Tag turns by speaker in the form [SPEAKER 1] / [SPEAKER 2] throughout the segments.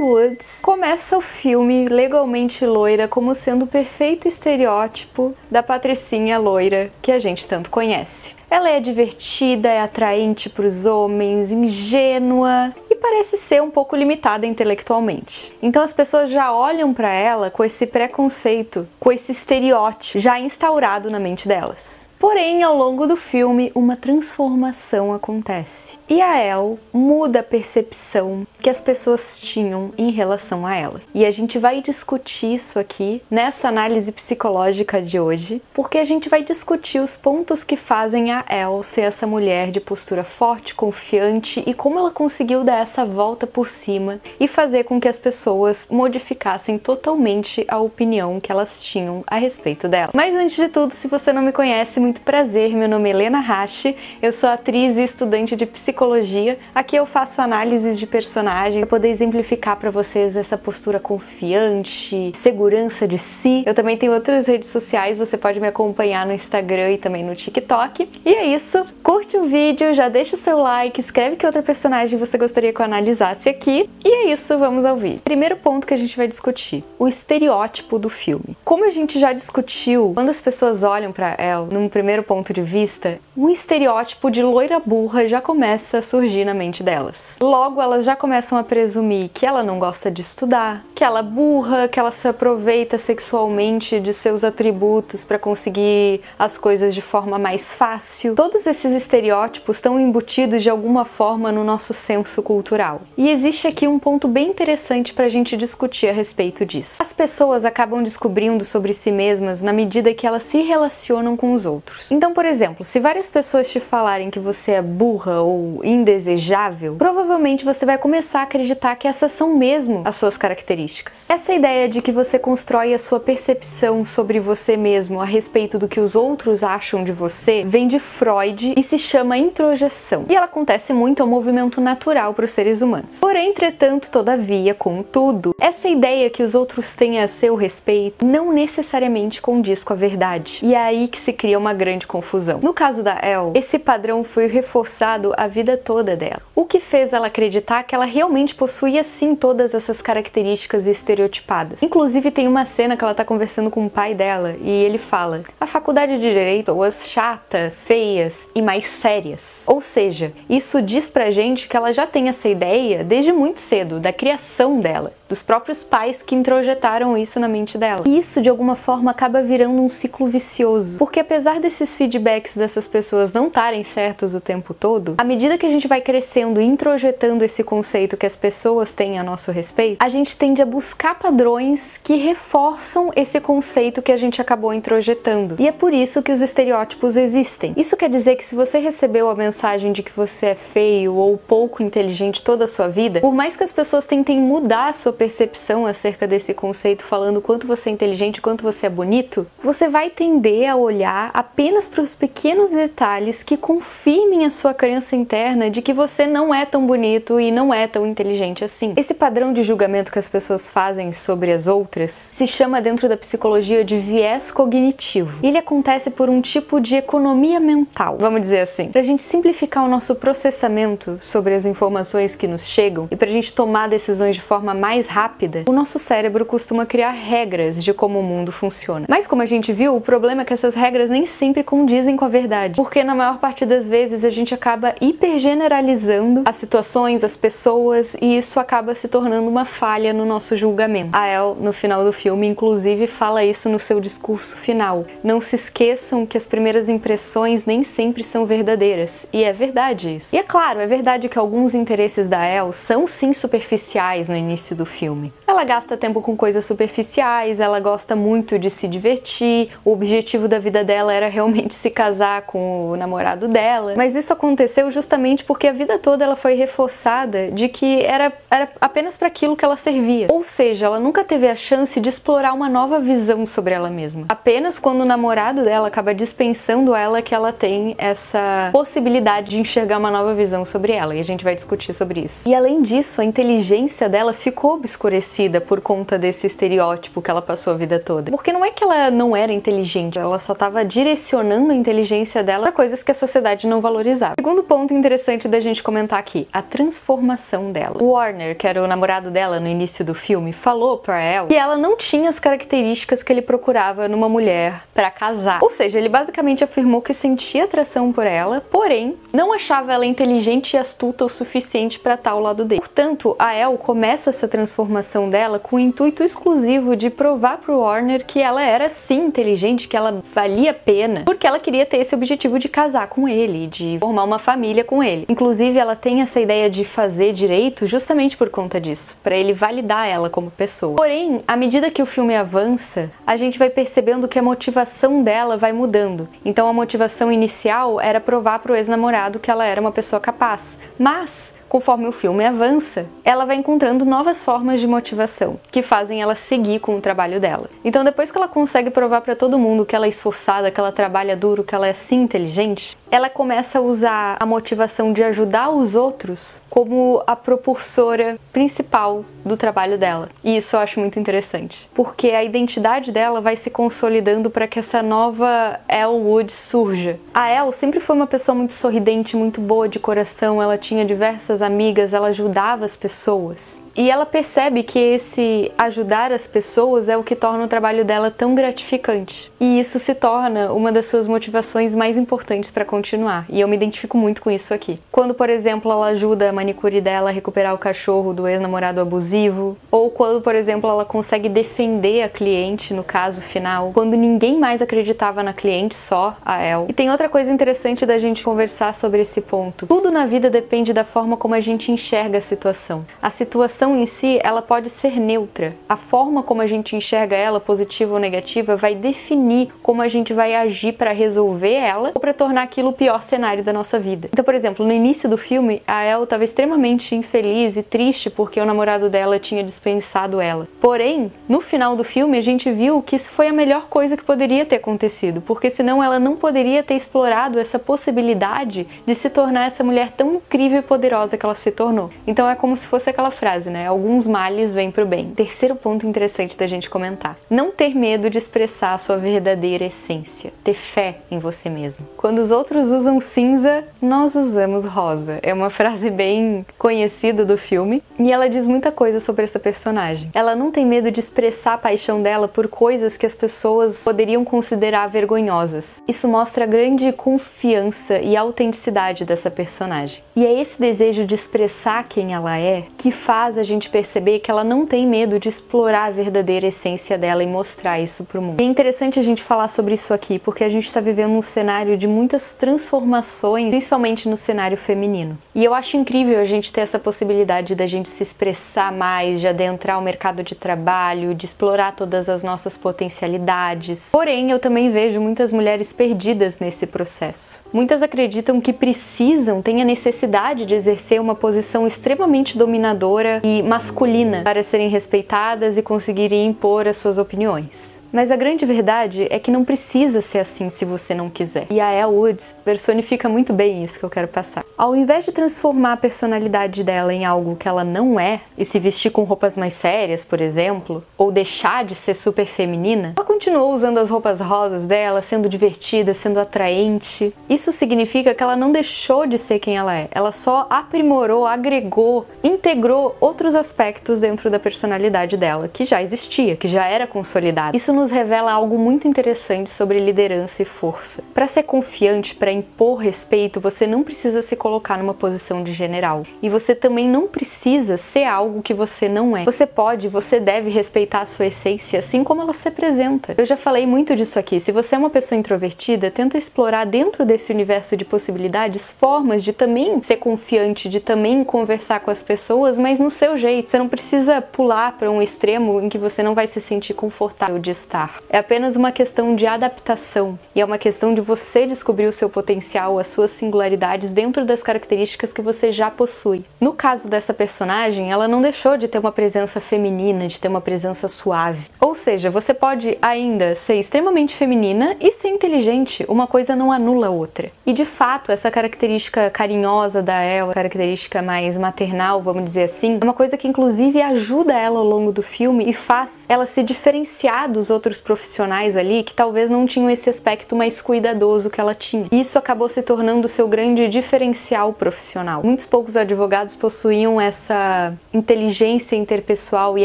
[SPEAKER 1] Woods começa o filme legalmente loira como sendo o perfeito estereótipo da patricinha loira que a gente tanto conhece. Ela é divertida, é atraente para os homens, ingênua e parece ser um pouco limitada intelectualmente. Então as pessoas já olham para ela com esse preconceito, com esse estereótipo já instaurado na mente delas. Porém, ao longo do filme, uma transformação acontece. E a Elle muda a percepção que as pessoas tinham em relação a ela. E a gente vai discutir isso aqui nessa análise psicológica de hoje, porque a gente vai discutir os pontos que fazem a Elle ser essa mulher de postura forte, confiante e como ela conseguiu dar essa volta por cima e fazer com que as pessoas modificassem totalmente a opinião que elas tinham a respeito dela. Mas antes de tudo, se você não me conhece, muito prazer, meu nome é Helena Hashi, eu sou atriz e estudante de psicologia. Aqui eu faço análises de personagem para poder exemplificar para vocês essa postura confiante, segurança de si. Eu também tenho outras redes sociais, você pode me acompanhar no Instagram e também no TikTok. E é isso, curte o vídeo, já deixa o seu like, escreve que outra personagem você gostaria que eu analisasse aqui. E é isso, vamos ao vídeo. Primeiro ponto que a gente vai discutir, o estereótipo do filme. Como a gente já discutiu, quando as pessoas olham para Elle, num primeiro ponto de vista, um estereótipo de loira burra já começa a surgir na mente delas. Logo, elas já começam a presumir que ela não gosta de estudar, que ela é burra, que ela se aproveita sexualmente de seus atributos para conseguir as coisas de forma mais fácil. Todos esses estereótipos estão embutidos de alguma forma no nosso senso cultural. E existe aqui um ponto bem interessante para a gente discutir a respeito disso. As pessoas acabam descobrindo sobre si mesmas na medida que elas se relacionam com os outros. Então, por exemplo, se várias pessoas te falarem que você é burra ou indesejável, provavelmente você vai começar a acreditar que essas são mesmo as suas características. Essa ideia de que você constrói a sua percepção sobre você mesmo a respeito do que os outros acham de você vem de Freud e se chama introjeção. E ela acontece muito, é um movimento natural para os seres humanos. Porém, entretanto, todavia, contudo, essa ideia que os outros têm a seu respeito não necessariamente condiz com a verdade. E é aí que se cria uma grande confusão. No caso da Elle, esse padrão foi reforçado a vida toda dela, o que fez ela acreditar que ela realmente possuía sim todas essas características estereotipadas. Inclusive tem uma cena que ela tá conversando com o pai dela e ele fala: a faculdade de direito ou as chatas, feias e mais sérias. Ou seja, isso diz pra gente que ela já tem essa ideia desde muito cedo, da criação dela, dos próprios pais que introjetaram isso na mente dela. E isso de alguma forma acaba virando um ciclo vicioso, porque apesar desses feedbacks dessas pessoas não estarem certos o tempo todo, à medida que a gente vai crescendo e introjetando esse conceito que as pessoas têm a nosso respeito, a gente tende a buscar padrões que reforçam esse conceito que a gente acabou introjetando. E é por isso que os estereótipos existem. Isso quer dizer que se você recebeu a mensagem de que você é feio ou pouco inteligente toda a sua vida, por mais que as pessoas tentem mudar a sua percepção acerca desse conceito, falando quanto você é inteligente, quanto você é bonito, você vai tender a olhar apenas para os pequenos detalhes que confirmem a sua crença interna de que você não é tão bonito e não é tão inteligente assim. Esse padrão de julgamento que as pessoas fazem sobre as outras se chama dentro da psicologia de viés cognitivo. Ele acontece por um tipo de economia mental, vamos dizer assim. Pra gente simplificar o nosso processamento sobre as informações que nos chegam e pra gente tomar decisões de forma mais rápida, o nosso cérebro costuma criar regras de como o mundo funciona. Mas como a gente viu, o problema é que essas regras nem sempre condizem com a verdade, porque na maior parte das vezes a gente acaba hipergeneralizando as situações, as pessoas, e isso acaba se tornando uma falha no nosso julgamento. A Elle, no final do filme, inclusive fala isso no seu discurso final. Não se esqueçam que as primeiras impressões nem sempre são verdadeiras, e é verdade isso. E é claro, é verdade que alguns interesses da Elle são sim superficiais no início do filme. Ela gasta tempo com coisas superficiais, ela gosta muito de se divertir, o objetivo da vida dela era realmente se casar com o namorado dela, mas isso aconteceu justamente porque a vida toda ela foi reforçada de que era apenas para aquilo que ela servia. Ou seja, ela nunca teve a chance de explorar uma nova visão sobre ela mesma. Apenas quando o namorado dela acaba dispensando ela que ela tem essa possibilidade de enxergar uma nova visão sobre ela, e a gente vai discutir sobre isso. E além disso, a inteligência dela ficou escurecida por conta desse estereótipo que ela passou a vida toda. Porque não é que ela não era inteligente, ela só estava direcionando a inteligência dela para coisas que a sociedade não valorizava. Segundo ponto interessante da gente comentar aqui, a transformação dela. O Warner, que era o namorado dela no início do filme, falou pra Elle que ela não tinha as características que ele procurava numa mulher para casar. Ou seja, ele basicamente afirmou que sentia atração por ela, porém não achava ela inteligente e astuta o suficiente para estar ao lado dele. Portanto, a Elle começa essa transformação dela com o intuito exclusivo de provar pro Warner que ela era sim inteligente, que ela valia a pena, porque ela queria ter esse objetivo de casar com ele, de formar uma família com ele. Inclusive, ela tem essa ideia de fazer direito justamente por conta disso, para ele validar ela como pessoa. Porém, à medida que o filme avança, a gente vai percebendo que a motivação dela vai mudando. Então, a motivação inicial era provar pro ex-namorado que ela era uma pessoa capaz, mas conforme o filme avança, ela vai encontrando novas formas de motivação que fazem ela seguir com o trabalho dela. Então, depois que ela consegue provar para todo mundo que ela é esforçada, que ela trabalha duro, que ela é sim inteligente, ela começa a usar a motivação de ajudar os outros como a propulsora principal do trabalho dela. E isso eu acho muito interessante, porque a identidade dela vai se consolidando para que essa nova Elle Woods surja. A Elle sempre foi uma pessoa muito sorridente, muito boa de coração, ela tinha diversas amigas, ela ajudava as pessoas. E ela percebe que esse ajudar as pessoas é o que torna o trabalho dela tão gratificante. E isso se torna uma das suas motivações mais importantes para continuar. E eu me identifico muito com isso aqui. Quando, por exemplo, ela ajuda a manicure dela a recuperar o cachorro do ex-namorado abusivo, ou quando, por exemplo, ela consegue defender a cliente no caso final, quando ninguém mais acreditava na cliente, só a Elle. E tem outra coisa interessante da gente conversar sobre esse ponto. Tudo na vida depende da forma como a gente enxerga a situação. A situação em si, ela pode ser neutra. A forma como a gente enxerga ela, positiva ou negativa, vai definir como a gente vai agir para resolver ela ou para tornar aquilo o pior cenário da nossa vida. Então, por exemplo, no início do filme, a Elle estava extremamente infeliz e triste porque o namorado dela tinha dispensado ela. Porém, no final do filme, a gente viu que isso foi a melhor coisa que poderia ter acontecido, porque senão ela não poderia ter explorado essa possibilidade de se tornar essa mulher tão incrível e poderosa que ela se tornou. Então é como se fosse aquela frase, né? Alguns males vêm pro bem. Terceiro ponto interessante da gente comentar. Não ter medo de expressar a sua verdadeira essência. Ter fé em você mesmo. Quando os outros usam cinza, nós usamos rosa. É uma frase bem conhecida do filme e ela diz muita coisa sobre essa personagem. Ela não tem medo de expressar a paixão dela por coisas que as pessoas poderiam considerar vergonhosas. Isso mostra a grande confiança e autenticidade dessa personagem. E é esse desejo de expressar quem ela é que faz a gente perceber que ela não tem medo de explorar a verdadeira essência dela e mostrar isso pro mundo. E é interessante a gente falar sobre isso aqui, porque a gente está vivendo um cenário de muitas transformações, principalmente no cenário feminino. E eu acho incrível a gente ter essa possibilidade da gente se expressar mais, de adentrar o mercado de trabalho, de explorar todas as nossas potencialidades. Porém, eu também vejo muitas mulheres perdidas nesse processo. Muitas acreditam que precisam, têm a necessidade de exercer uma posição extremamente dominadora e masculina para serem respeitadas e conseguirem impor as suas opiniões. Mas a grande verdade é que não precisa ser assim se você não quiser. E a Elle Woods personifica muito bem isso que eu quero passar. Ao invés de transformar a personalidade dela em algo que ela não é, e se vestir com roupas mais sérias, por exemplo, ou deixar de ser super feminina, ela continuou usando as roupas rosas dela, sendo divertida, sendo atraente. Isso significa que ela não deixou de ser quem ela é. Ela só aprimorou, agregou, integrou outros aspectos dentro da personalidade dela, que já existia, que já era consolidada. Isso nos revela algo muito interessante sobre liderança e força. Para ser confiante, para impor respeito, você não precisa se colocar numa posição de general. E você também não precisa ser algo que você não é. Você pode, você deve respeitar a sua essência, assim como ela se apresenta. Eu já falei muito disso aqui. Se você é uma pessoa introvertida, tenta explorar dentro desse universo de possibilidades formas de também ser confiante, de também conversar com as pessoas, mas no seu jeito. Você não precisa pular para um extremo em que você não vai se sentir confortável de estar. estar. É apenas uma questão de adaptação e é uma questão de você descobrir o seu potencial, as suas singularidades dentro das características que você já possui. No caso dessa personagem, ela não deixou de ter uma presença feminina, de ter uma presença suave. Ou seja, você pode ainda ser extremamente feminina e ser inteligente, uma coisa não anula a outra. E de fato, essa característica carinhosa da El, a característica mais maternal, vamos dizer assim, é uma coisa que inclusive ajuda ela ao longo do filme e faz ela se diferenciar dos outros profissionais ali que talvez não tinham esse aspecto mais cuidadoso que ela tinha. E isso acabou se tornando o seu grande diferencial profissional. Muitos poucos advogados possuíam essa inteligência interpessoal e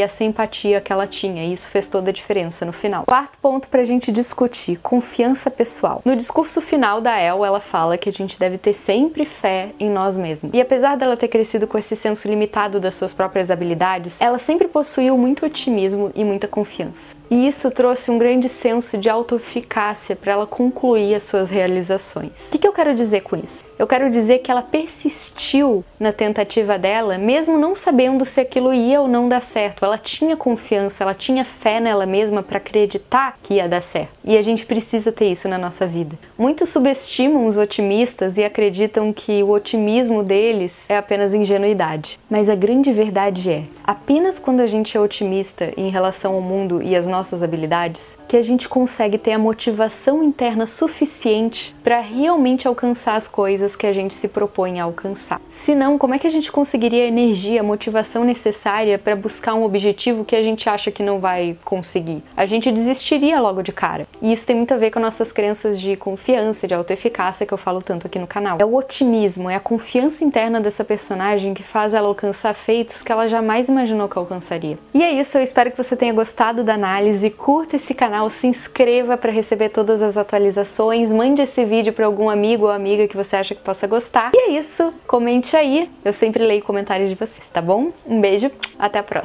[SPEAKER 1] essa empatia que ela tinha, e isso fez toda a diferença no final. Quarto ponto pra gente discutir: confiança pessoal. No discurso final da El, ela fala que a gente deve ter sempre fé em nós mesmos. E apesar dela ter crescido com esse senso limitado das suas próprias habilidades, ela sempre possuiu muito otimismo e muita confiança. E isso trouxe um grande senso de autoeficácia para ela concluir as suas realizações. O que eu quero dizer com isso? Eu quero dizer que ela persistiu na tentativa dela, mesmo não sabendo se aquilo ia ou não dar certo. Ela tinha confiança, ela tinha fé nela mesma para acreditar que ia dar certo. E a gente precisa ter isso na nossa vida. Muitos subestimam os otimistas e acreditam que o otimismo deles é apenas ingenuidade. Mas a grande verdade é, apenas quando a gente é otimista em relação ao mundo e às nossas habilidades, que a gente consegue ter a motivação interna suficiente para realmente alcançar as coisas que a gente se propõe a alcançar. Senão, como é que a gente conseguiria a energia, a motivação necessária para buscar um objetivo que a gente acha que não vai conseguir? A gente desistiria logo de cara. E isso tem muito a ver com nossas crenças de confiança, de autoeficácia que eu falo tanto aqui no canal. É o otimismo, é a confiança interna dessa personagem que faz ela alcançar feitos que ela jamais imaginou que alcançaria. E é isso, eu espero que você tenha gostado da análise, curta esse canal, se inscreva para receber todas as atualizações, mande esse vídeo para algum amigo ou amiga que você acha que possa gostar. E é isso, comente aí, eu sempre leio comentários de vocês, tá bom? Um beijo, até a próxima!